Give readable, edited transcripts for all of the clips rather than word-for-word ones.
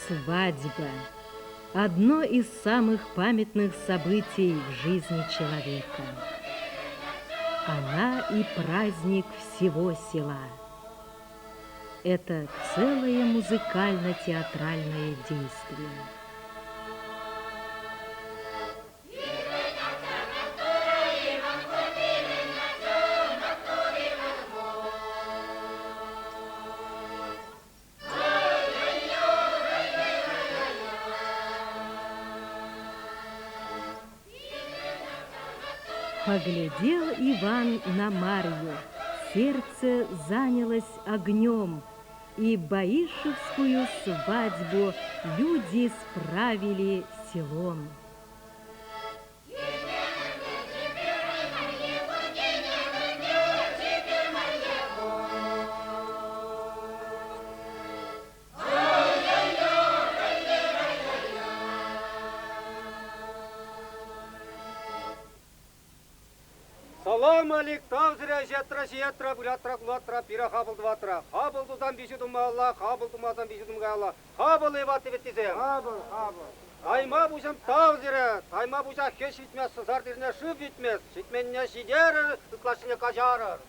Свадьба – одно из самых памятных событий в жизни человека. Она и праздник всего села. Это целое музыкально-театральное действие. Поглядел Иван на Марью, сердце занялось огнем, и Баишевскую свадьбу люди справили селом. Салам алейк, тавзира, жетра, жетра, булятра, кулатра, пира, хабылды ватра. Хабылдыдан бишудым Алла, хабылдымадан бишудым Алла. Хабыл ебаты беттизем. Хабыл. Тайма бушам тавзира, тайма буша хеш итмес, сызар дирне шып итмес. Шитменне шидер, ыклашыне кажарыр.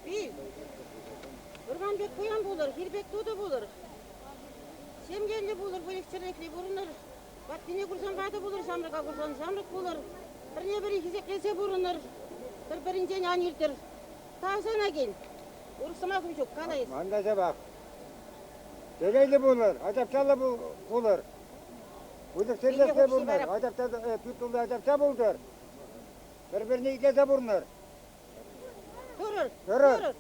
Bil. Urbanbek koyan bulur, Hirbek dodu bulur. Semgenli bulur, bölekçerekli bulunur. Battine kursan batı bulur, samrıka kursan samrık bulur. Birine biri hizek kese bulunur. Birince yan yırtır. Tavsana gel. Uruksama kumçuk, kalayız. Mandaca bak. Deleyli bulur, acapçalı bulur. Buyduk serlesle bulunur. Acapça tutuldu, acapça buldur. Birbirini ikese bulunur. Durur.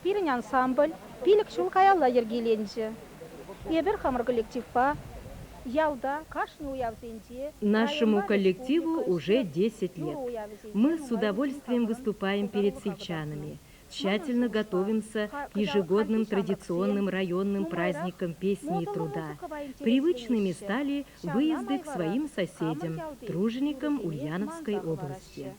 Бирин ансамбль, пилик шулкаялла ергеленже. Ебер хамр коллектив па, ялда, кашни уявзенде. Нашему коллективу уже 10 лет. Мы с удовольствием выступаем перед сельчанами. Тщательно готовимся к ежегодным традиционным районным праздникам песни и труда. Привычными стали выезды к своим соседям, труженикам Ульяновской области.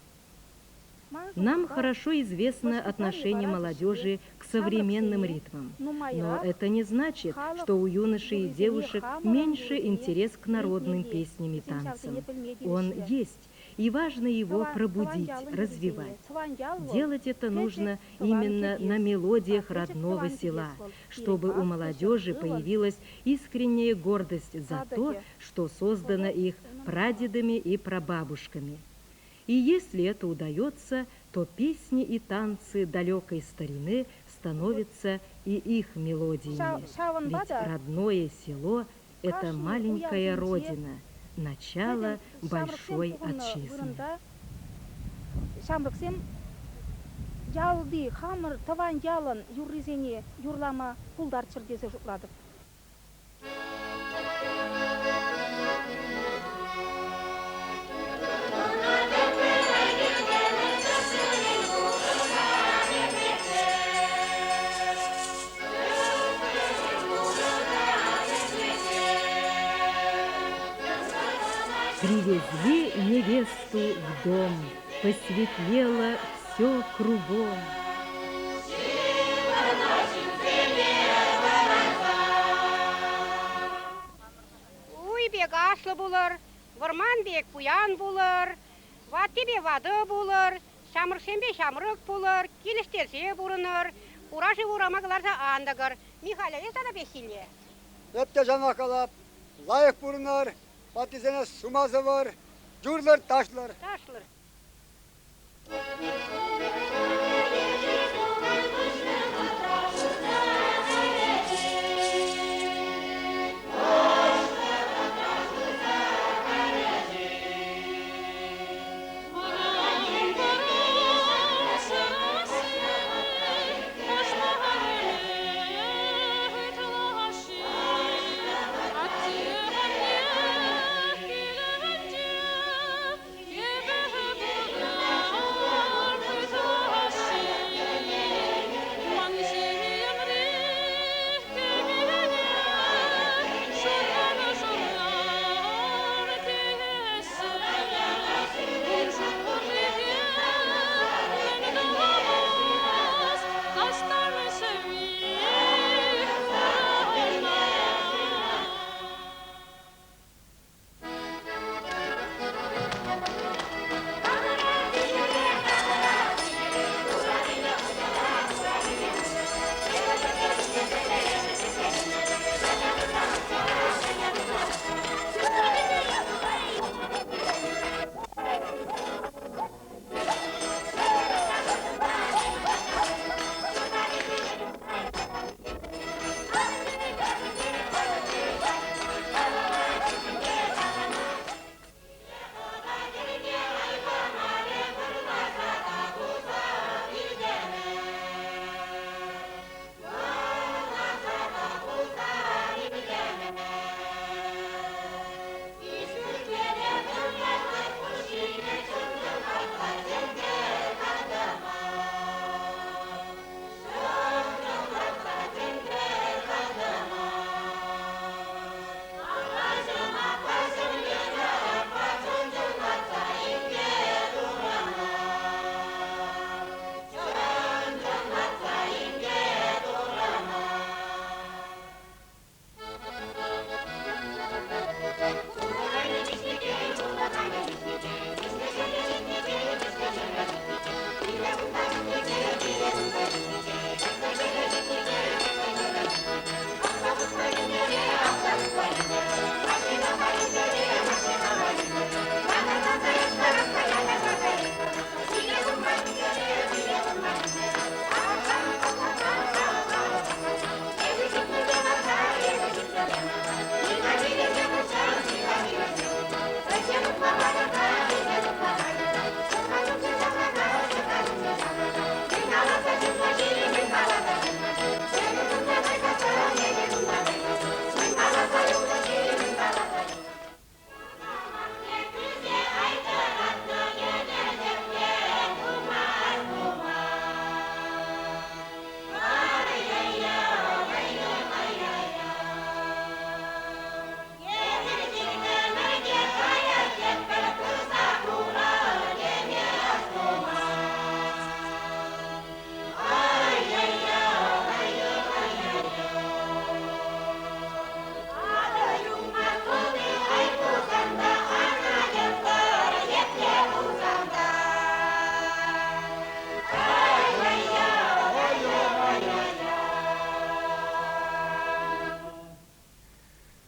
Нам хорошо известно отношение молодежи к современным ритмам, но это не значит, что у юношей и девушек меньше интерес к народным песням и танцам. Он есть, и важно его пробудить, развивать. Делать это нужно именно на мелодиях родного села, чтобы у молодежи появилась искренняя гордость за то, что создано их прадедами и прабабушками. И если это удается, то песни и танцы далекой старины становятся и их мелодиями. Ведь родное село – это маленькая родина, начало большой отчизны. Ялды, хамыр, таван ялын, юрризене, юрлама, пулдар чырдезе жукладып. Привезли невесту в дом, посветлело все кругом. Уйбек ашлы булыр, Варманбек буян булыр, Ваттебе вады булыр, Шамыршембе шамрык булыр, Килештерсе бурыныр, Ураши урамагларса андагыр. Михаля, естана бесиле? Öpte canakalap, layık burunlar, patizene sumazı var, curlar taşlar. Ташлыр.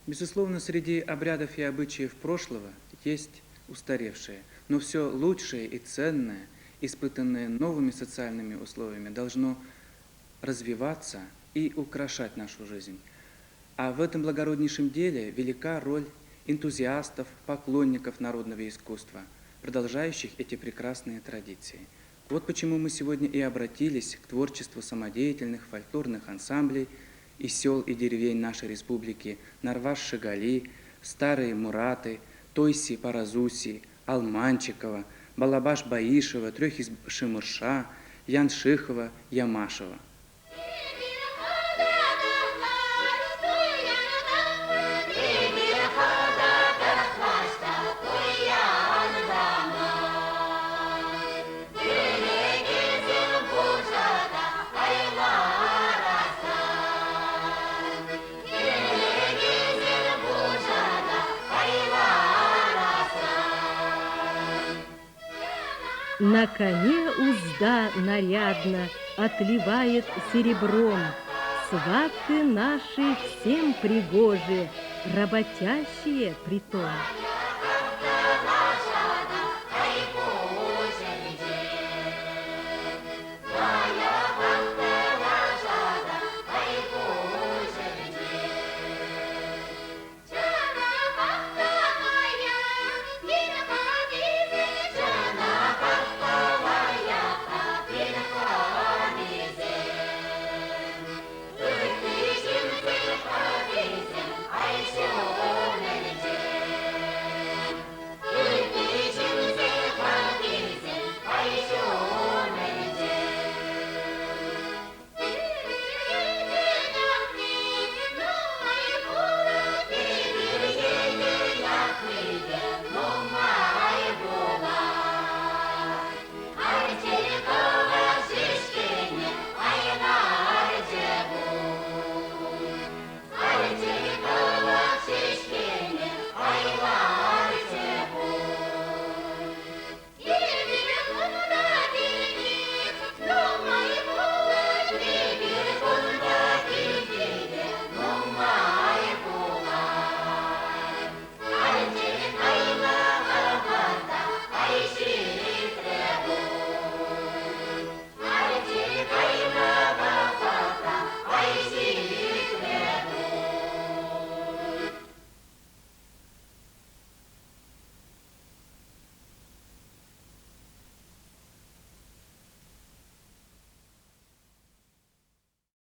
Безусловно, среди обрядов и обычаев прошлого есть устаревшие, но все лучшее и ценное, испытанное новыми социальными условиями, должно развиваться и украшать нашу жизнь. А в этом благороднейшем деле велика роль энтузиастов, поклонников народного искусства, продолжающих эти прекрасные традиции. Вот почему мы сегодня и обратились к творчеству самодеятельных фольклорных ансамблей из сел и деревень нашей республики: Нарваш-Шигали, Старые Мураты, Тойси-Паразуси, Алманчикова, Балабаш-Баишева, Трехиз-Шимырша, Яншихова, Ямашева. На коне узда нарядно отливает серебром. Сваты наши всем пригожи, работящие притом.